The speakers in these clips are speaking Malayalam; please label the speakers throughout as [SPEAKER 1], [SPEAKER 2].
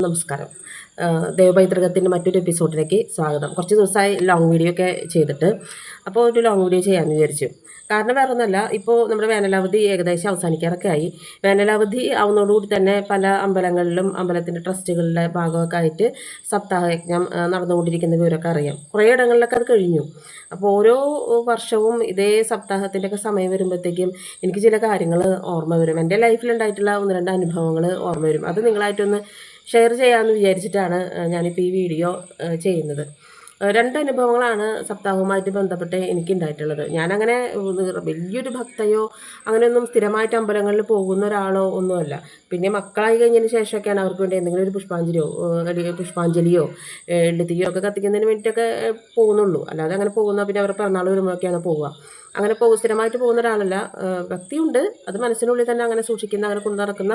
[SPEAKER 1] നമസ്കാരം. ദേവപൈതൃകത്തിൻ്റെ മറ്റൊരു എപ്പിസോഡിലേക്ക് സ്വാഗതം. കുറച്ച് ദിവസമായി ലോങ് വീഡിയോ ഒക്കെ ചെയ്തിട്ട്, അപ്പോൾ ഒരു ലോങ് വീഡിയോ ചെയ്യാമെന്ന് വിചാരിച്ചു. കാരണം വേറെ ഒന്നുമല്ല, ഇപ്പോൾ നമ്മുടെ വേനലവധി ഏകദേശം അവസാനിക്കാറൊക്കെ ആയി. വേനലവധി ആവുന്നതോടുകൂടി തന്നെ പല അമ്പലങ്ങളിലും അമ്പലത്തിൻ്റെ ട്രസ്റ്റുകളുടെ ഭാഗമൊക്കെ ആയിട്ട് സപ്താഹയജ്ഞം നടന്നുകൊണ്ടിരിക്കുന്ന വിവരമൊക്കെ അറിയാം. കുറേ ഇടങ്ങളിലൊക്കെ അത് കഴിഞ്ഞു. അപ്പോൾ ഓരോ വർഷവും ഇതേ സപ്താഹത്തിൻ്റെയൊക്കെ സമയം വരുമ്പോഴത്തേക്കും എനിക്ക് ചില കാര്യങ്ങൾ ഓർമ്മ വരും. എൻ്റെ ലൈഫിലുണ്ടായിട്ടുള്ള ഒന്ന് രണ്ട് അനുഭവങ്ങൾ ഓർമ്മ വരും. അത് നിങ്ങളായിട്ടൊന്ന് ഷെയർ ചെയ്യാമെന്ന് വിചാരിച്ചിട്ടാണ് ഞാനിപ്പോൾ ഈ വീഡിയോ ചെയ്യുന്നത്. രണ്ട് അനുഭവങ്ങളാണ് സപ്താഹവുമായിട്ട് ബന്ധപ്പെട്ട് എനിക്കുണ്ടായിട്ടുള്ളത്. ഞാനങ്ങനെ വലിയൊരു ഭക്തയോ അങ്ങനെയൊന്നും സ്ഥിരമായിട്ട് അമ്പലങ്ങളിൽ പോകുന്ന ഒരാളോ ഒന്നുമല്ല. പിന്നെ മക്കളായി കഴിഞ്ഞതിന് ശേഷമൊക്കെയാണ് അവർക്ക് വേണ്ടി എന്തെങ്കിലും ഒരു പുഷ്പാഞ്ജലിയോ എള്ളുതിരിയോ ഒക്കെ കത്തിക്കുന്നതിന് വേണ്ടിയിട്ടൊക്കെ പോകുന്നുള്ളൂ. അല്ലാതെ അങ്ങനെ പോകുന്ന പിന്നെ അവരുടെ പിറന്നാൾ വരുമ്പോഴൊക്കെയാണ് പോവുക. അങ്ങനെ സ്ഥിരമായിട്ട് പോകുന്ന ഒരാളല്ല. ഭക്തിയുണ്ട്, അത് മനസ്സിനുള്ളിൽ തന്നെ അങ്ങനെ സൂക്ഷിക്കുന്ന, അങ്ങനെ കൊണ്ടു നടക്കുന്ന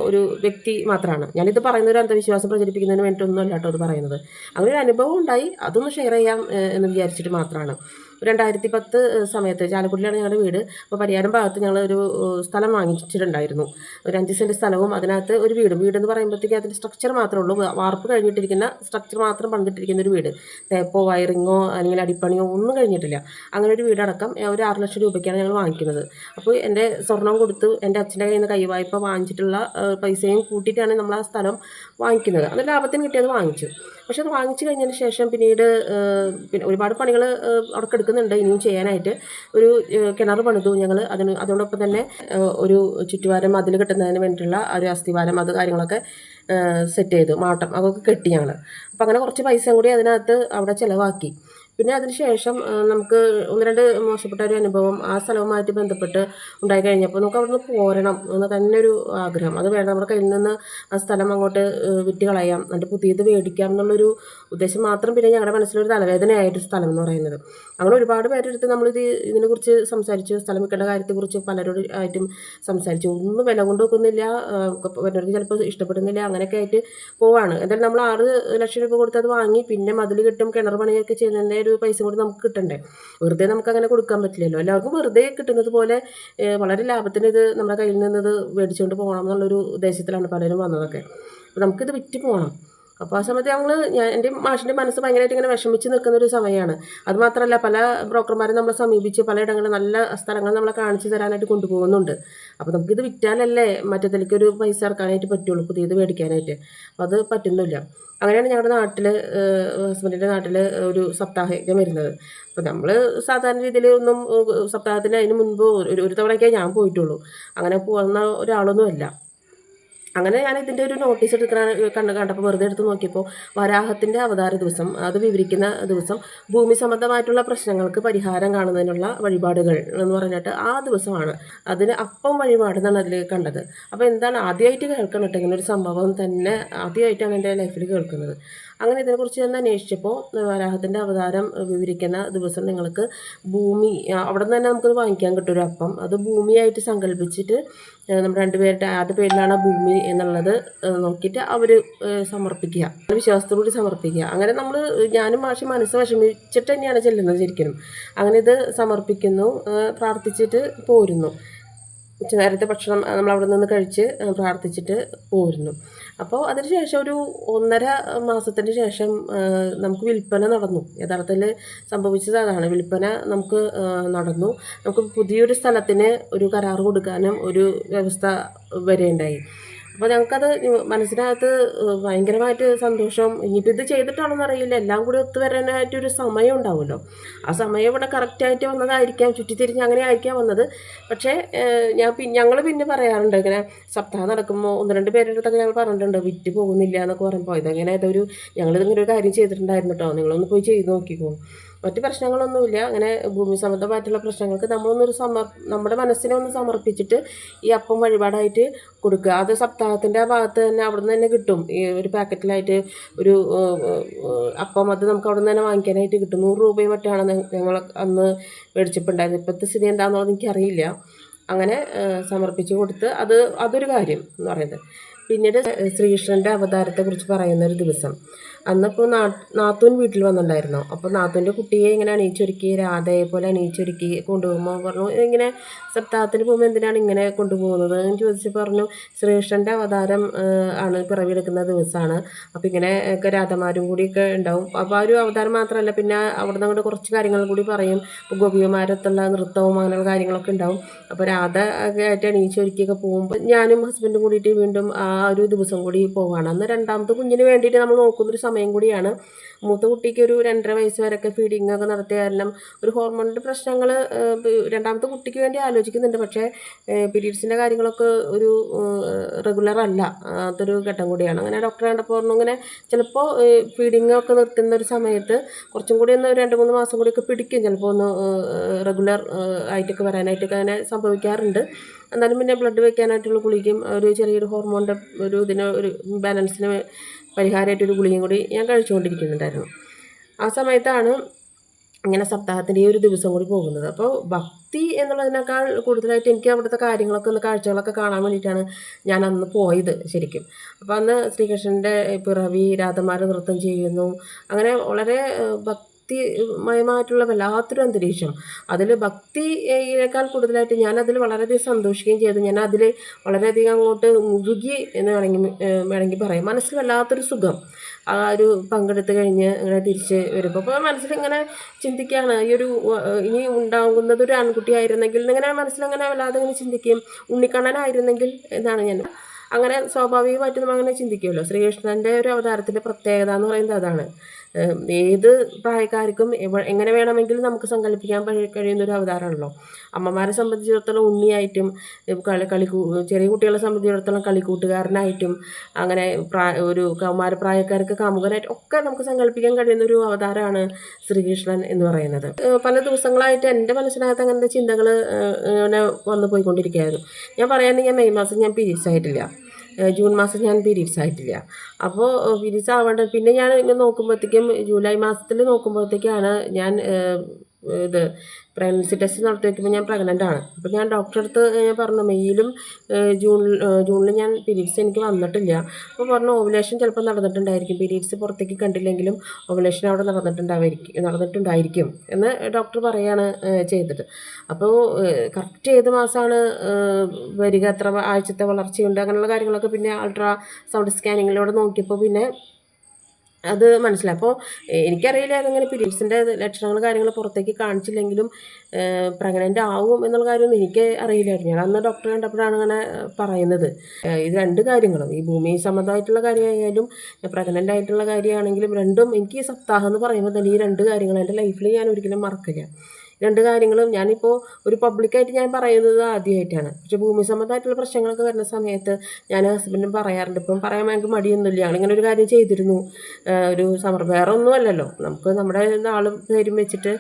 [SPEAKER 1] ഒരു വ്യക്തി മാത്രമാണ്. ഞാനിത് പറയുന്ന ഒരു അന്ധവിശ്വാസം പ്രചരിപ്പിക്കുന്നതിന് വേണ്ടിയിട്ടൊന്നും അല്ല കേട്ടോ അത് പറയുന്നത്. അങ്ങനെ ഒരു അനുഭവം ഉണ്ടായി, അതൊന്ന് ഷെയർ ചെയ്യാം എന്ന് വിചാരിച്ചിട്ട് മാത്രമാണ്. 2010 സമയത്ത് ചാലക്കുടിയിലാണ് ഞങ്ങളുടെ വീട്. അപ്പോൾ പരിയാരം ഭാഗത്ത് ഞങ്ങൾ ഒരു സ്ഥലം വാങ്ങിച്ചിട്ടുണ്ടായിരുന്നു. ഒരു 5 സെൻറ്റ് സ്ഥലവും അതിനകത്ത് ഒരു വീടെന്ന് പറയുമ്പോഴത്തേക്കും അതിൻ്റെ സ്ട്രക്ചർ മാത്രമേ ഉള്ളൂ. വാർപ്പ് കഴിഞ്ഞിട്ടിരിക്കുന്ന സ്ട്രക്ചർ മാത്രം പണിതിട്ടിരിക്കുന്ന ഒരു വീട്. തേപ്പോ വയറിങ്ങോ അല്ലെങ്കിൽ അടിപ്പണിയോ ഒന്നും കഴിഞ്ഞിട്ടില്ല. അങ്ങനെ ഒരു വീടടക്കം ഒരു 6 ലക്ഷം രൂപയ്ക്കാണ് ഞങ്ങൾ വാങ്ങിക്കുന്നത്. അപ്പോൾ എൻ്റെ സ്വർണം കൊടുത്ത് എൻ്റെ അച്ഛൻ്റെ കയ്യിൽ നിന്ന് കൈവായ്പ വാങ്ങിച്ചിട്ടുള്ള പൈസയും കൂട്ടിയിട്ടാണ് നമ്മൾ ആ സ്ഥലം വാങ്ങിക്കുന്നത്. അത് ലാഭത്തിന് കിട്ടിയത് വാങ്ങിച്ചു. പക്ഷെ അത് വാങ്ങിച്ചു കഴിഞ്ഞതിന് ശേഷം പിന്നീട് പിന്നെ ഒരുപാട് പണികൾ അവിടെ എടുക്കുന്നുണ്ട് ഇനിയും ചെയ്യാനായിട്ട്. ഒരു കിണർ പണിതു ഞങ്ങൾ. അതോടൊപ്പം തന്നെ ഒരു ചുറ്റുവാരം മതിൽ കെട്ടുന്നതിന് വേണ്ടിയിട്ടുള്ള ഒരു അസ്ഥിവാരം അത് കാര്യങ്ങളൊക്കെ സെറ്റ് ചെയ്തു. മാട്ടം അതൊക്കെ കെട്ടി ഞങ്ങൾ. അപ്പം അങ്ങനെ കുറച്ച് പൈസ കൂടി അതിനകത്ത് അവിടെ ചിലവാക്കി. പിന്നെ അതിന് ശേഷം നമുക്ക് ഒന്ന് രണ്ട് മോശപ്പെട്ട ഒരു അനുഭവം ആ സ്ഥലവുമായിട്ട് ബന്ധപ്പെട്ട് ഉണ്ടായി കഴിഞ്ഞപ്പോൾ നമുക്ക് അവിടെ നിന്ന് പോരണം എന്ന് തന്നെ ഒരു ആഗ്രഹം. അത് വേണം, നമ്മുടെ കയ്യിൽ നിന്ന് ആ സ്ഥലം അങ്ങോട്ട് വിറ്റ് കളയാം, എന്നിട്ട് പുതിയത് മേടിക്കാം എന്നുള്ളൊരു ഉദ്ദേശം മാത്രം. പിന്നെ ഞങ്ങളുടെ മനസ്സിലൊരു തലവേദനയായിട്ട് സ്ഥലം എന്ന് പറയുന്നത്. അങ്ങനെ ഒരുപാട് പേരെടുത്ത് ഇതിനെക്കുറിച്ച് സംസാരിച്ചു. സ്ഥലം വിൽക്കേണ്ട കാര്യത്തെക്കുറിച്ച് പലരോട് ആയിട്ടും സംസാരിച്ചു. ഒന്നും വില കൊണ്ട് വെക്കുന്നില്ല, പലർക്ക് ചിലപ്പോൾ ഇഷ്ടപ്പെടുന്നില്ല, അങ്ങനെയൊക്കെ ആയിട്ട് പോവാണ്. എന്തായാലും നമ്മൾ 6 ലക്ഷം രൂപ കൊടുത്ത് അത് വാങ്ങി. പിന്നെ മതിൽ കിട്ടും, കിണർ പണിയൊക്കെ ചെയ്യുന്നതിൻ്റെ ഒരു പൈസ കൂടി നമുക്ക് കിട്ടണ്ടേ. വെറുതെ നമുക്ക് അങ്ങനെ കൊടുക്കാൻ പറ്റില്ലല്ലോ. എല്ലാവർക്കും വെറുതെ കിട്ടുന്നത് പോലെ വളരെ ലാഭത്തിന് ഇത് നമ്മുടെ കയ്യിൽ നിന്ന് ഇത് മേടിച്ചുകൊണ്ട് പോകണം എന്നുള്ളൊരു ഉദ്ദേശത്തിലാണ് പലരും വന്നതൊക്കെ. അപ്പോൾ നമുക്കിത് വിറ്റ് പോകണം. അപ്പോൾ ആ സമയത്ത് എൻ്റെ മാഷിൻ്റെ മനസ്സ് ഭയങ്കരമായിട്ട് ഇങ്ങനെ വിഷമിച്ച് നിൽക്കുന്ന ഒരു സമയമാണ്. അതുമാത്രമല്ല, പല ബ്രോക്കർമാരും നമ്മളെ സമീപിച്ച് പലയിടങ്ങളിൽ നല്ല സ്ഥലങ്ങൾ നമ്മളെ കാണിച്ചു തരാനായിട്ട് കൊണ്ടുപോകുന്നുണ്ട്. അപ്പോൾ നമുക്കിത് വിറ്റാലല്ലേ മറ്റേതിലേക്കൊരു പൈസ ഇറക്കാനായിട്ട് പറ്റുള്ളൂ, പുതിയത് മേടിക്കാനായിട്ട്. അപ്പോൾ അത് പറ്റുന്നില്ല. അങ്ങനെയാണ് ഞങ്ങളുടെ നാട്ടിൽ, ഹസ്ബൻഡിൻ്റെ നാട്ടിൽ ഒരു സപ്താഹയജ്ഞം വരുന്നത്. അപ്പോൾ നമ്മൾ സാധാരണ രീതിയിൽ ഒന്നും സപ്താഹത്തിന് അതിന് മുൻപ് ഒരു തവണയൊക്കെ ഞാൻ പോയിട്ടുള്ളൂ. അങ്ങനെ പോകുന്ന ഒരാളൊന്നുമല്ല. അങ്ങനെ ഞാൻ ഇതിൻ്റെ ഒരു നോട്ടീസ് കണ്ടപ്പോൾ വെറുതെ എടുത്ത് നോക്കിയപ്പോൾ വരാഹത്തിൻ്റെ അവതാര ദിവസം, അത് വിവരിക്കുന്ന ദിവസം, ഭൂമി സംബന്ധമായിട്ടുള്ള പ്രശ്നങ്ങൾക്ക് പരിഹാരം കാണുന്നതിനുള്ള വഴിപാടുകൾ എന്ന് പറഞ്ഞിട്ട് ആ ദിവസമാണ്. അതിന് അപ്പം വഴിപാട് എന്നാണ് അതിൽ കണ്ടത്. അപ്പോൾ എന്താണ് ആദ്യമായിട്ട് കേൾക്കണം കേട്ടോ, ഇങ്ങനെ ഒരു സംഭവം തന്നെ ആദ്യമായിട്ടാണ് എൻ്റെ ലൈഫിൽ കേൾക്കുന്നത്. അങ്ങനെ ഇതിനെക്കുറിച്ച് ഞാൻ അന്വേഷിച്ചപ്പോൾ വരാഹത്തിൻ്റെ അവതാരം വിവരിക്കുന്ന ദിവസം നിങ്ങൾക്ക് ഭൂമി അവിടെ നിന്ന് തന്നെ നമുക്കത് വാങ്ങിക്കാൻ കിട്ടും ഒരു അപ്പം. അത് ഭൂമിയായിട്ട് സങ്കല്പിച്ചിട്ട് നമ്മുടെ 2 പേരുടെ ആരുടെ പേരിലാണ് ഭൂമി എന്നുള്ളത് നോക്കിയിട്ട് അവർ സമർപ്പിക്കുക, വിശ്വാസത്തോടുകൂടി സമർപ്പിക്കുക. അങ്ങനെ ഞാനും മാഷി മനസ്സ് വിഷമിച്ചിട്ട് തന്നെയാണ് ചെല്ലുന്നത് ശരിക്കും. അങ്ങനെ ഇത് സമർപ്പിക്കുന്നു, പ്രാർത്ഥിച്ചിട്ട് പോരുന്നു. ഉച്ചനേരത്തെ ഭക്ഷണം നമ്മൾ അവിടെ നിന്ന് കഴിച്ച് പ്രാർത്ഥിച്ചിട്ട് പോരുന്നു. അപ്പോൾ അതിനുശേഷം ഒരു 1.5 മാസത്തിന് ശേഷം നമുക്ക് വിൽപ്പന നടന്നു. യഥാർത്ഥത്തിൽ സംഭവിച്ചത് അതാണ്. വിൽപ്പന നമുക്ക് നടന്നു. നമുക്ക് പുതിയൊരു സ്ഥലത്തിന് ഒരു കരാർ കൊടുക്കാനും ഒരു വ്യവസ്ഥ വരെയുണ്ടായി. അപ്പോൾ ഞങ്ങൾക്കത് മനസ്സിനകത്ത് ഭയങ്കരമായിട്ട് സന്തോഷം. ഇനിയിപ്പോൾ ഇത് ചെയ്തിട്ടാണെന്ന് അറിയില്ല, എല്ലാം കൂടി ഒത്തുവരാനായിട്ടൊരു സമയം ഉണ്ടാവുമല്ലോ. ആ സമയം ഇവിടെ കറക്റ്റായിട്ട് വന്നതായിരിക്കാം, ചുറ്റിത്തിരിഞ്ഞ് അങ്ങനെ ആയിരിക്കാം വന്നത്. പക്ഷേ ഞങ്ങൾ പിന്നെ പറയാറുണ്ട്, ഇങ്ങനെ സപ്താഹം നടക്കുമ്പോൾ 1-2 പേരുടെ അടുത്തൊക്കെ ഞങ്ങൾ പറഞ്ഞിട്ടുണ്ട് വിറ്റ് പോകുന്നില്ല എന്നൊക്കെ പറയുമ്പോൾ ഇതെങ്ങനെ ഞങ്ങളിതിങ്ങനെ ഒരു കാര്യം ചെയ്തിട്ടുണ്ടായിരുന്നു കേട്ടോ, നിങ്ങളൊന്ന് പോയി ചെയ്ത് നോക്കിക്കോ. മറ്റ് പ്രശ്നങ്ങളൊന്നുമില്ല. അങ്ങനെ ഭൂമി സംബന്ധമായിട്ടുള്ള പ്രശ്നങ്ങൾക്ക് നമ്മുടെ മനസ്സിനെ ഒന്ന് സമർപ്പിച്ചിട്ട് ഈ അപ്പം വഴിപാടായിട്ട് കൊടുക്കുക. അത് സപ്താഹത്തിൻ്റെ ആ ഭാഗത്ത് തന്നെ അവിടെ നിന്ന് തന്നെ കിട്ടും. ഈ ഒരു പാക്കറ്റിലായിട്ട് ഒരു അപ്പം അത് നമുക്ക് അവിടെ നിന്ന് തന്നെ വാങ്ങിക്കാനായിട്ട് കിട്ടും. 100 രൂപയും മറ്റാണ് ഞങ്ങൾ അന്ന് മേടിച്ചപ്പോണ്ടായിരുന്നത്. ഇപ്പോഴത്തെ സ്ഥിതി എന്താണെന്നുള്ളത് എനിക്കറിയില്ല. അങ്ങനെ സമർപ്പിച്ച് കൊടുത്ത് അതൊരു കാര്യം എന്ന് പറയുന്നത്. പിന്നീട് ശ്രീകൃഷ്ണൻ്റെ അവതാരത്തെക്കുറിച്ച് പറയുന്ന ഒരു ദിവസം. അന്നിപ്പോൾ നാത്തൂൻ വീട്ടിൽ വന്നിട്ടുണ്ടായിരുന്നു. അപ്പോൾ നാത്തൂൻ്റെ കുട്ടിയെ ഇങ്ങനെ അണിയിച്ചൊരുക്കി രാധയെ പോലെ അണിയിച്ചൊരുക്കി കൊണ്ടുപോകുമ്പോൾ പറഞ്ഞു, ഇങ്ങനെ സപ്താഹത്തിന് പോകുമ്പോൾ എന്തിനാണ് ഇങ്ങനെ കൊണ്ടുപോകുന്നത് എന്ന് ചോദിച്ചപ്പോൾ പറഞ്ഞു, ശ്രീകൃഷ്ണൻ്റെ അവതാരം ആണ് പിറവിയെടുക്കുന്ന ദിവസമാണ്. അപ്പോൾ ഇങ്ങനെ ഒക്കെ രാധമാരും കൂടിയൊക്കെ ഉണ്ടാവും. അപ്പോൾ ആ ഒരു അവതാരം മാത്രമല്ല, പിന്നെ അവിടെ നിന്ന് കുറച്ച് കാര്യങ്ങൾ കൂടി പറയും. ഇപ്പോൾ ഗോപികമാരത്തുള്ള നൃത്തവും അങ്ങനെയുള്ള കാര്യങ്ങളൊക്കെ ഉണ്ടാവും. അപ്പോൾ രാധ ഒക്കെ ആയിട്ട് അണിയിച്ചൊരുക്കിയൊക്കെ പോകുമ്പോൾ ഞാനും ഹസ്ബൻഡും കൂടിയിട്ട് വീണ്ടും ആ ഒരു ദിവസം കൂടി പോവുകയാണ്. അന്ന് രണ്ടാമത്തെ കുഞ്ഞിന് വേണ്ടിയിട്ട് നമ്മൾ നോക്കുന്നൊരു സമയം കൂടിയാണ്. മൂത്ത കുട്ടിക്ക് ഒരു 2.5 വയസ്സ് വരെയൊക്കെ ഫീഡിങ് ഒക്കെ നടത്തിയ കാരണം ഒരു ഹോർമോണിൻ്റെ പ്രശ്നങ്ങൾ രണ്ടാമത്തെ കുട്ടിക്ക് വേണ്ടി ആലോചിക്കുന്നുണ്ട്. പക്ഷേ പീരീഡ്സിൻ്റെ കാര്യങ്ങളൊക്കെ ഒരു റെഗുലർ അല്ല, അതൊരു ഘട്ടം കൂടിയാണ്. അങ്ങനെ ഡോക്ടറെ കണ്ടപ്പോൾ പറഞ്ഞു, ഇങ്ങനെ ചിലപ്പോൾ ഫീഡിങ് ഒക്കെ നിർത്തുന്ന ഒരു സമയത്ത് കുറച്ചും കൂടി ഒന്ന് 2-3 മാസം കൂടിയൊക്കെ പിടിക്കും, ചിലപ്പോൾ ഒന്ന് റെഗുലർ ആയിട്ടൊക്കെ വരാനായിട്ടൊക്കെ അങ്ങനെ സംഭവിക്കാറുണ്ട്. എന്നാലും പിന്നെ ബ്ലഡ് വയ്ക്കാനായിട്ടുള്ള ഗുളികയും ഒരു ചെറിയൊരു ഹോർമോണിൻ്റെ ഒരു ഒരു ബാലൻസിന് പരിഹാരമായിട്ടൊരു ഗുളികയും കൂടി ഞാൻ കഴിച്ചുകൊണ്ടിരിക്കുന്നുണ്ടായിരുന്നു. ആ സമയത്താണ് ഇങ്ങനെ സപ്താഹത്തിൻ്റെ ഈ ഒരു ദിവസം കൂടി പോകുന്നത്. അപ്പോൾ ഭക്തി എന്നുള്ളതിനേക്കാൾ കൂടുതലായിട്ട് എനിക്ക് അവിടുത്തെ കാര്യങ്ങളൊക്കെ ഒന്ന് കാഴ്ചകളൊക്കെ കാണാൻ വേണ്ടിയിട്ടാണ് ഞാൻ അന്ന് പോയത് ശരിക്കും. അപ്പോൾ അന്ന് ശ്രീകൃഷ്ണൻ്റെ പിറവി, രാധമാർ നൃത്തം ചെയ്യുന്നു, അങ്ങനെ വളരെ ഭക്തിമയമായിട്ടുള്ള വല്ലാത്തൊരു അന്തരീക്ഷം. അതിൽ ഭക്തിയേക്കാൾ കൂടുതലായിട്ട് ഞാനതിൽ വളരെയധികം സന്തോഷിക്കുകയും ചെയ്തു. ഞാൻ അതിൽ വളരെയധികം അങ്ങോട്ട് മുഴുകി എന്ന് വേണമെങ്കിൽ പറയാം. മനസ്സിൽ വല്ലാത്തൊരു സുഖം. ആ ഒരു പങ്കെടുത്ത് കഴിഞ്ഞ് ഇങ്ങനെ തിരിച്ച് വരുമ്പോൾ അപ്പോൾ മനസ്സിലിങ്ങനെ ചിന്തിക്കുകയാണ്, ഇനി ഉണ്ടാകുന്നത് ഒരു ആൺകുട്ടിയായിരുന്നെങ്കിൽ എന്നിങ്ങനെ മനസ്സിലങ്ങനെ വല്ലാതെ ഇങ്ങനെ ചിന്തിക്കുകയും, ഉണ്ണിക്കണ്ണനായിരുന്നെങ്കിൽ എന്നാണ് ഞാൻ അങ്ങനെ സ്വാഭാവികമായിട്ട് നമ്മൾ അങ്ങനെ ചിന്തിക്കുമല്ലോ. ശ്രീകൃഷ്ണൻ്റെ ഒരു അവതാരത്തിൻ്റെ പ്രത്യേകത എന്ന് പറയുന്നത് അതാണ്. ഏത് പ്രായക്കാർക്കും എങ്ങനെ വേണമെങ്കിലും നമുക്ക് സങ്കല്പിക്കാൻ കഴിയുന്നൊരു അവതാരമാണല്ലോ. അമ്മമാരെ സംബന്ധിച്ചിടത്തോളം ഉണ്ണിയായിട്ടും, ചെറിയ കുട്ടികളെ സംബന്ധിച്ചിടത്തോളം കളിക്കൂട്ടുകാരനായിട്ടും, അങ്ങനെ ഒരു കൗമാരപ്രായക്കാർക്ക് കാമുകനായിട്ടും ഒക്കെ നമുക്ക് സങ്കല്പിക്കാൻ കഴിയുന്നൊരു അവതാരമാണ് ശ്രീകൃഷ്ണൻ എന്ന് പറയുന്നത്. പല ദിവസങ്ങളായിട്ട് എൻ്റെ മനസ്സിനകത്ത് അങ്ങനത്തെ ചിന്തകൾ ഇങ്ങനെ വന്നു പോയിക്കൊണ്ടിരിക്കുകയായിരുന്നു. ഞാൻ പറയുകയാണെങ്കിൽ മെയ് മാസം ഞാൻ പീരീഡ്സ് ആയിട്ടില്ല, ജൂൺ മാസം ഞാൻ പീരീഡ്സ് ആയിട്ടില്ല. അപ്പോൾ പീരീഡ്സ് ആവേണ്ട പിന്നെ ഞാൻ ഇങ്ങനെ നോക്കുമ്പോഴത്തേക്കും ജൂലൈ മാസത്തിൽ നോക്കുമ്പോഴത്തേക്കാണ് ഞാൻ ഇത് പ്രഗ്നൻസി ടെസ്റ്റ് നടത്തി വയ്ക്കുമ്പോൾ ഞാൻ പ്രഗ്നൻ്റ് ആണ്. അപ്പോൾ ഞാൻ ഡോക്ടറെ അടുത്ത് ഞാൻ പറഞ്ഞു, മെയ്യിലും ജൂണിൽ ഞാൻ പീരീഡ്സ് എനിക്ക് വന്നിട്ടില്ല. അപ്പോൾ പറഞ്ഞു, ഓവുലേഷൻ ചിലപ്പോൾ നടന്നിട്ടുണ്ടായിരിക്കും, പീരീഡ്സ് പുറത്തേക്ക് കണ്ടില്ലെങ്കിലും ഓവുലേഷൻ അവിടെ നടന്നിട്ടുണ്ടായിരിക്കും എന്ന് ഡോക്ടർ പറയുകയാണ് ചെയ്തത്. അപ്പോൾ കറക്റ്റ് ഏത് മാസമാണ് വരിക, എത്ര ആഴ്ചത്തെ വളർച്ചയുണ്ട്, അങ്ങനെയുള്ള കാര്യങ്ങളൊക്കെ പിന്നെ അൾട്രാ സൗണ്ട് സ്കാനിങ്ങിലൂടെ നോക്കിയപ്പോൾ പിന്നെ അത് മനസ്സിലായി. അപ്പോൾ എനിക്കറിയില്ലായിരുന്നു ഇങ്ങനെ പീരീഡ്സിൻ്റെ ലക്ഷണങ്ങൾ കാര്യങ്ങൾ പുറത്തേക്ക് കാണിച്ചില്ലെങ്കിലും പ്രഗ്നൻ്റ് ആവും എന്നുള്ള കാര്യമൊന്നും എനിക്ക് അറിയില്ലായിരുന്നു. ഞാൻ അന്ന് ഡോക്ടറെ കണ്ടപ്പോഴാണ് അങ്ങനെ പറയുന്നത്. ഇത് 2 കാര്യങ്ങളും, ഈ ഭൂമി സംബന്ധമായിട്ടുള്ള കാര്യമായാലും പ്രഗ്നൻ്റ് ആയിട്ടുള്ള കാര്യമാണെങ്കിലും രണ്ടും എനിക്ക് സപ്താഹം എന്ന് പറയുമ്പോൾ തന്നെ ഈ 2 കാര്യങ്ങൾ എൻ്റെ ലൈഫിൽ ഞാൻ ഒരിക്കലും മറക്കില്ല. 2 കാര്യങ്ങളും ഞാനിപ്പോൾ ഒരു പബ്ലിക്കായിട്ട് ഞാൻ പറയുന്നത് ആദ്യമായിട്ടാണ്. പക്ഷേ ഭൂമി സംബന്ധമായിട്ടുള്ള പ്രശ്നങ്ങളൊക്കെ വരുന്ന സമയത്ത് ഞാൻ ഹസ്ബൻഡും പറയാറുണ്ട്. ഇപ്പം പറയാൻ എനിക്ക് മടിയൊന്നുമില്ല, ഞങ്ങളിങ്ങനെ ഒരു കാര്യം ചെയ്തിരുന്നു, ഒരു വേറെ ഒന്നുമല്ലല്ലോ, നമുക്ക് നമ്മുടെ നാളും പേരും വെച്ചിട്ട്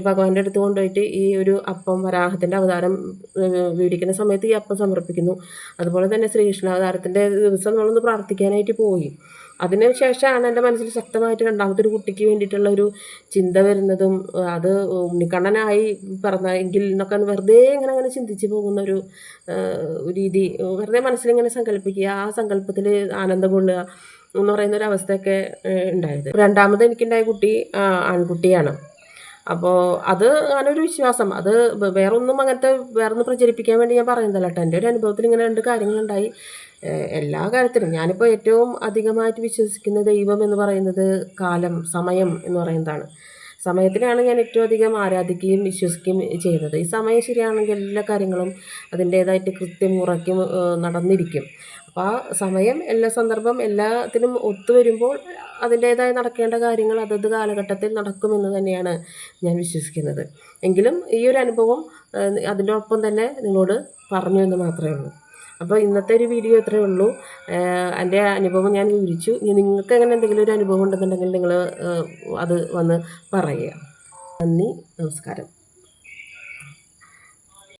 [SPEAKER 1] ഭഗവാന്റെ അടുത്ത് കൊണ്ടുപോയിട്ട് ഈ ഒരു അപ്പം, വരാഹത്തിൻ്റെ അവതാരം വീടിക്കുന്ന സമയത്ത് ഈ അപ്പം സമർപ്പിക്കുന്നു. അതുപോലെ തന്നെ ശ്രീകൃഷ്ണ അവതാരത്തിൻ്റെ ദിവസം നമ്മളൊന്ന് പ്രാർത്ഥിക്കാനായിട്ട് പോയി. അതിന് ശേഷമാണ് എൻ്റെ മനസ്സിൽ ശക്തമായിട്ട് രണ്ടാമതൊരു കുട്ടിക്ക് വേണ്ടിയിട്ടുള്ള ഒരു ചിന്ത വരുന്നതും, അത് ഉണ്ണിക്കണ്ണനായി പറഞ്ഞെങ്കിൽ എന്നൊക്കെ വെറുതെ അങ്ങനെ ചിന്തിച്ച് പോകുന്ന ഒരു രീതി, വെറുതെ മനസ്സിലിങ്ങനെ സങ്കല്പിക്കുക, ആ സങ്കല്പത്തിൽ ആനന്ദം കൊള്ളുക എന്ന് പറയുന്ന ഒരു അവസ്ഥയൊക്കെ ഉണ്ടായത്. രണ്ടാമത് എനിക്കുണ്ടായ കുട്ടി ആൺകുട്ടിയാണ്. അപ്പോൾ അത് അങ്ങനൊരു വിശ്വാസം, അത് വേറൊന്നും വേറൊന്നും പ്രചരിപ്പിക്കാൻ വേണ്ടി ഞാൻ പറയുന്നതല്ല കേട്ടോ. എൻ്റെ ഒരു അനുഭവത്തിൽ ഇങ്ങനെ 2 കാര്യങ്ങളുണ്ടായി. എല്ലാ കാര്യത്തിലും ഞാനിപ്പോൾ ഏറ്റവും അധികമായിട്ട് വിശ്വസിക്കുന്ന ദൈവം എന്ന് പറയുന്നത് കാലം, സമയം എന്ന് പറയുന്നതാണ്. സമയത്തിലാണ് ഞാൻ ഏറ്റവും അധികം ആരാധിക്കുകയും വിശ്വസിക്കുകയും ചെയ്യുന്നത്. ഈ സമയം ശരിയാണെങ്കിൽ എല്ലാ കാര്യങ്ങളും അതിൻ്റേതായിട്ട് കൃത്യം മുറയ്ക്കും നടന്നിരിക്കും. അപ്പോൾ ആ സമയം, എല്ലാ സന്ദർഭം എല്ലാത്തിനും ഒത്തുവരുമ്പോൾ അതിൻ്റേതായി നടക്കേണ്ട കാര്യങ്ങൾ അതത് കാലഘട്ടത്തിൽ നടക്കുമെന്ന് തന്നെയാണ് ഞാൻ വിശ്വസിക്കുന്നത്. എങ്കിലും ഈ ഒരു അനുഭവം അതിൻ്റെ ഒപ്പം തന്നെ നിങ്ങളോട് പറഞ്ഞു എന്ന് മാത്രമേ ഉള്ളൂ. അപ്പോൾ ഇന്നത്തെ ഒരു വീഡിയോ ഇത്രയേ ഉള്ളൂ. എൻ്റെ അനുഭവം ഞാൻ വിവരിച്ചു. ഇനി നിങ്ങൾക്ക് അങ്ങനെ എന്തെങ്കിലും ഒരു അനുഭവം ഉണ്ടെന്നുണ്ടെങ്കിൽ നിങ്ങൾ അത് വന്ന് പറയുക. നന്ദി, നമസ്കാരം.